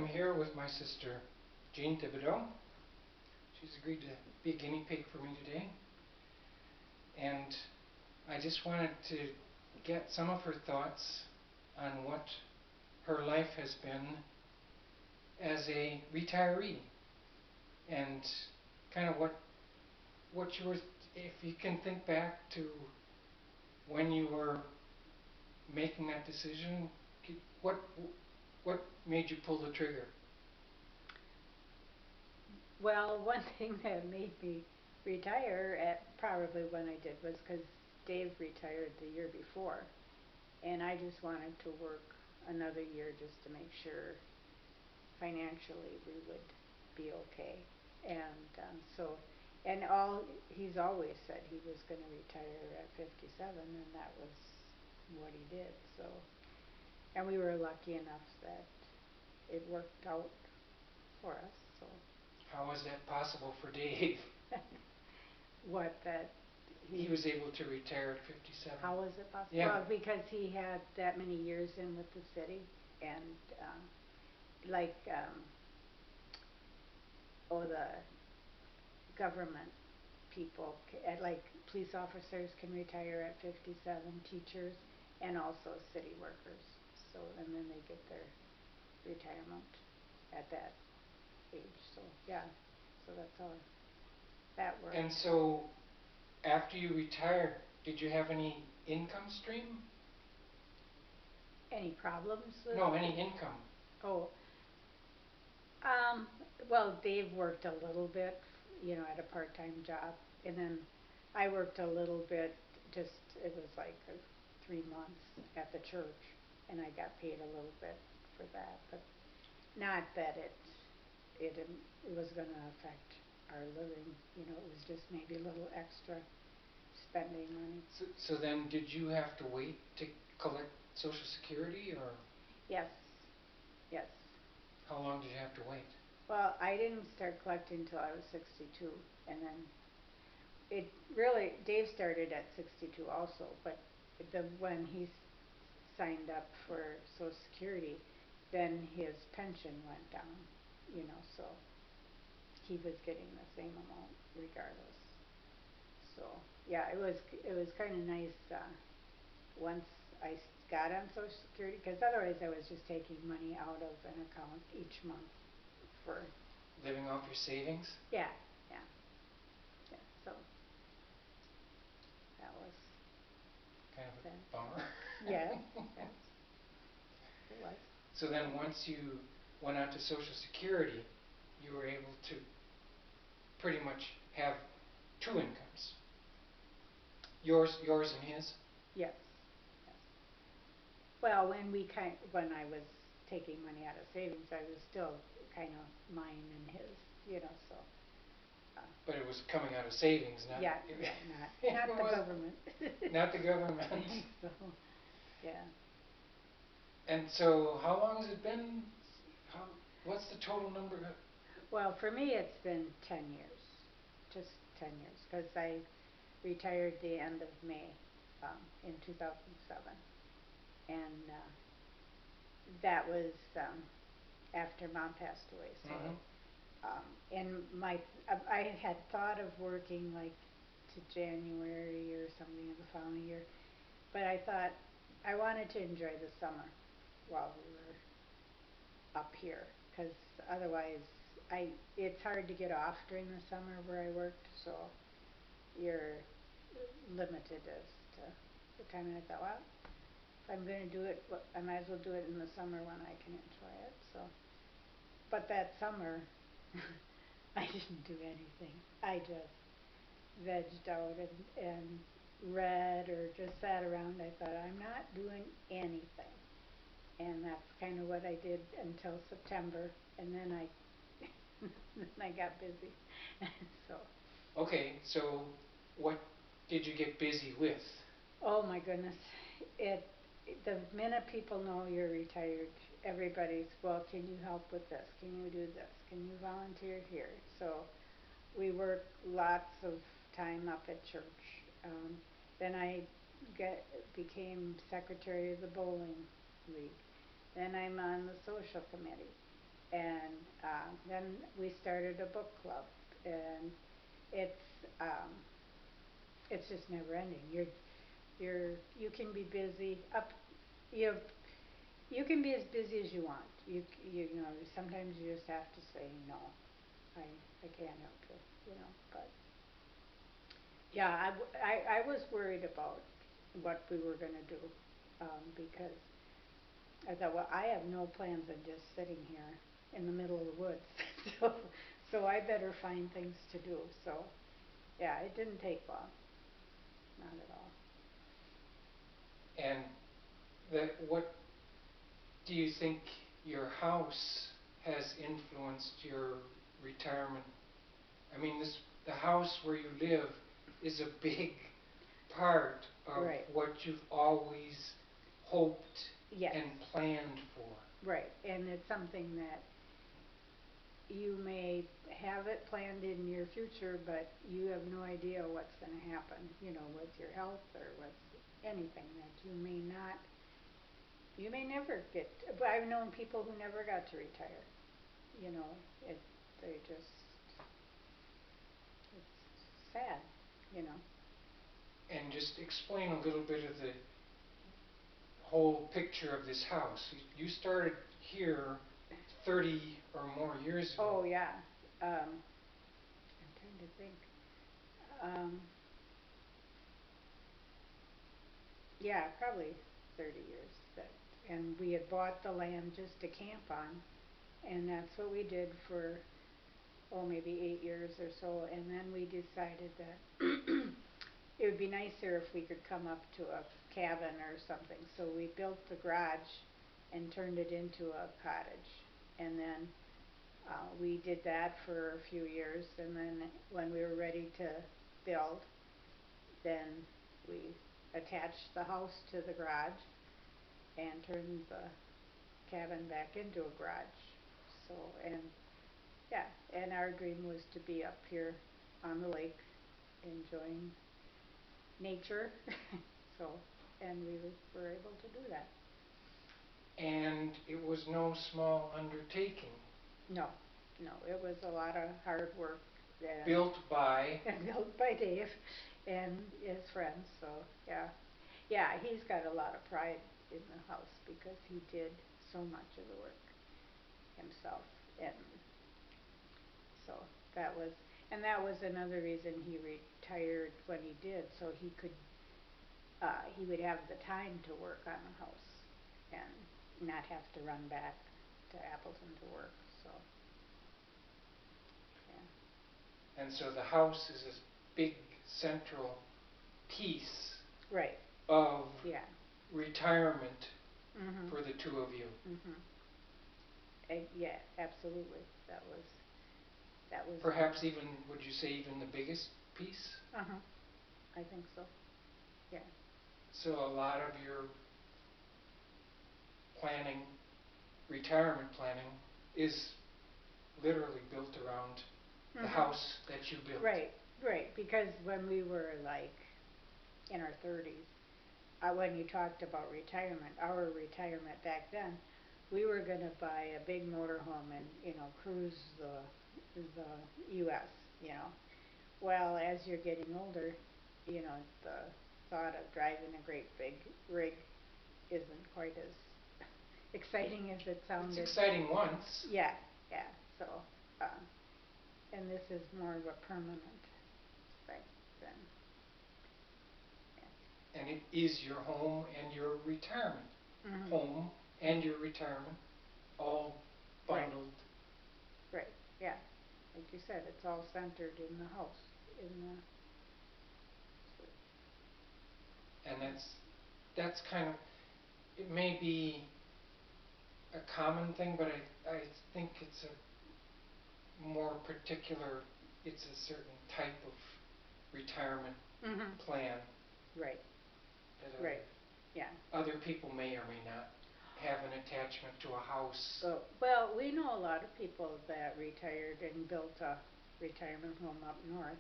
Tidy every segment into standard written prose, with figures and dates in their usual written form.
am here with my sister, Jean Thibodeau. She's agreed to be a guinea pig for me today. And I just wanted to get some of her thoughts on what her life has been as a retiree. And kind of what you were, if you can think back to when you were making that decision, what made you pull the trigger? Well, one thing that made me retire at probably when I did was because Dave retired the year before, and I just wanted to work another year just to make sure financially we would be okay. And he's always said he was going to retire at 57, and that was what he did. So, and we were lucky enough that it worked out for us. So. How was that possible for Dave? What, that he was able to retire at 57? How was it possible? Yeah. Well, because he had that many years in with the city, and the government people, like police officers can retire at 57, teachers, and also city workers. So, and then they get their retirement at that age. So, yeah, so that's how that works. And so, after you retired, did you have any income stream? Any problems with No, any income. Oh. Well, Dave worked a little bit, at a part-time job, and then I worked a little bit, it was like 3 months at the church, and I got paid a little bit for that, but not that it was going to affect our living, it was just maybe a little extra spending money. So then did you have to wait to collect Social Security, or? Yes. Yes. How long did you have to wait? Well, I didn't start collecting until I was 62, and then Dave started at 62 also, but when he signed up for Social Security, then his pension went down, so he was getting the same amount regardless. So, yeah, it was kind of nice once I got on Social Security, because otherwise I was just taking money out of an account each month for living off your savings? Yeah. So that was kind of a bummer. Yeah. It was. So then once you went on to Social Security, you were able to pretty much have 2 incomes. Yours and his? Yes. Well, when I was taking money out of savings, I was still kind of mine and his, so. But it was coming out of savings, not... Yeah, not the government. Not the government. So, yeah. And so, how long has it been? What's the total number? Well, for me, it's been 10 years, just 10 years, because I retired the end of May in 2007, and that was after Mom passed away. So, and I had thought of working like to January or something of the following year, but I thought I wanted to enjoy the summer while we were up here, because otherwise it's hard to get off during the summer where I worked, so you're limited as to the time. And I thought, well, if I'm going to do it, I might as well do it in the summer when I can enjoy it. So, but that summer, I didn't do anything. I just vegged out and read or just sat around. I thought, I'm not doing anything. And that's kind of what I did until September, and then I got busy. So. Okay, so what did you get busy with? Oh my goodness! The minute people know you're retired, everybody's, well, can you help with this? Can you do this? Can you volunteer here? So we work lots of time up at church. Then I became secretary of the bowling league. Then I'm on the social committee. And then we started a book club, and it's um, it's just never ending. You can be busy up. You you can be as busy as you want. You know, sometimes you just have to say no. I I can't help you. You know, but yeah, I was worried about what we were gonna do, because I thought, well, I have no plans of just sitting here in the middle of the woods, so I better find things to do. So yeah, it didn't take long, not at all. And what do you think your house has influenced your retirement? I mean, the house where you live is a big part of Right. what you've always hoped Yes. and planned for. Right, and it's something that you may have it planned in your future, but you have no idea what's going to happen, you know, with your health or with anything that you may not, you may never get. But I've known people who never got to retire. You know, it they just it's sad, you know. And just explain a little bit of the whole picture of this house. You started here 30 or more years ago. Oh yeah, I'm trying to think. Um, yeah, probably 30 years. That, and we had bought the land just to camp on, and that's what we did for maybe 8 years or so. And then we decided that it would be nicer if we could come up to a cabin or something. So we built the garage and turned it into a cottage. And then we did that for a few years. And then when we were ready to build, then we attached the house to the garage and turned the cabin back into a garage. So, and yeah, and our dream was to be up here on the lake enjoying nature. So, and we were able to do that. And it was no small undertaking. No, no, it was a lot of hard work. And Built by and built by Dave and his friends. So yeah, yeah, he's got a lot of pride in the house because he did so much of the work himself. And so that was, and that was another reason he retired when he did, so he would have the time to work on the house and not have to run back to Appleton to work. So yeah. and so the house is this big central piece Right. of Yeah. retirement Mhm. for the two of you. Mhm. Yeah, absolutely. That was. Perhaps even, would you say, even the biggest piece? Uh-huh. I think so. Yeah. So a lot of your planning, retirement planning, is literally built around the Mhm. house that you built. Right. Right. Because when we were like in our 30s, when you talked about retirement, our retirement back then, we were going to buy a big motorhome and cruise the U.S. You know, well, as you're getting older, the thought of driving a great big rig isn't quite as exciting as it It's sounded. exciting once. Yeah, yeah. So, um, and this is more of a permanent thing than, And it is your home and your retirement. yeah. Mhm. Home and your retirement all Right. bundled. Right. Yeah. Like you said, it's all centered in the house, in the. And that's kind of, it may be a common thing, but I think it's a more particular, it's a certain type of retirement Mhm. plan Right. that Right. Yeah. other people may or may not have an attachment to a house. Well, we know a lot of people that retired and built a retirement home up north,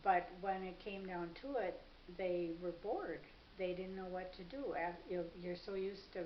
but when it came down to it, they were bored. They didn't know what to do. You're so used to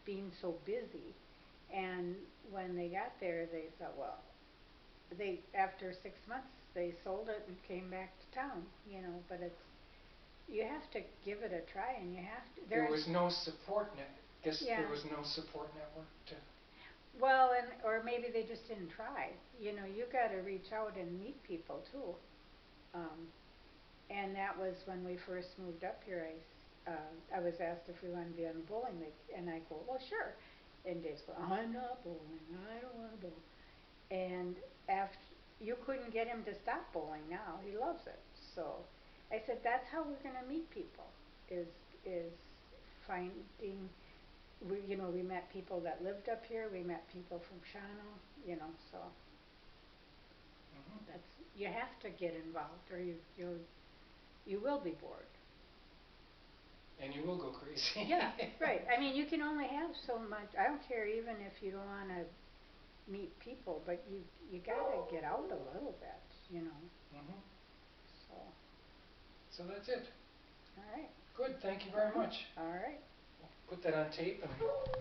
being so busy, And when they got there, they thought, well, after 6 months, they sold it and came back to town, but you have to give it a try, and you have to, There was no support net, Yeah. there was no support network to, well, or maybe they just didn't try. You gotta reach out and meet people too. And that was when we first moved up here. I was asked if we wanted to be on the bowling league, and I go, well, sure. And Dave's go, I'm not bowling. I don't want to bowl. And after you couldn't get him to stop bowling now, he loves it. So I said, that's how we're going to meet people. Is finding. We met people that lived up here. We met people from Shawano. So mhm. you have to get involved, or you will be bored. And you will go crazy. Yeah, right. I mean, you can only have so much. I don't care even if you don't want to meet people, but you gotta get out a little bit. Mhm. So, So that's it. all right. Good, thank you very much. All right. Put that on tape and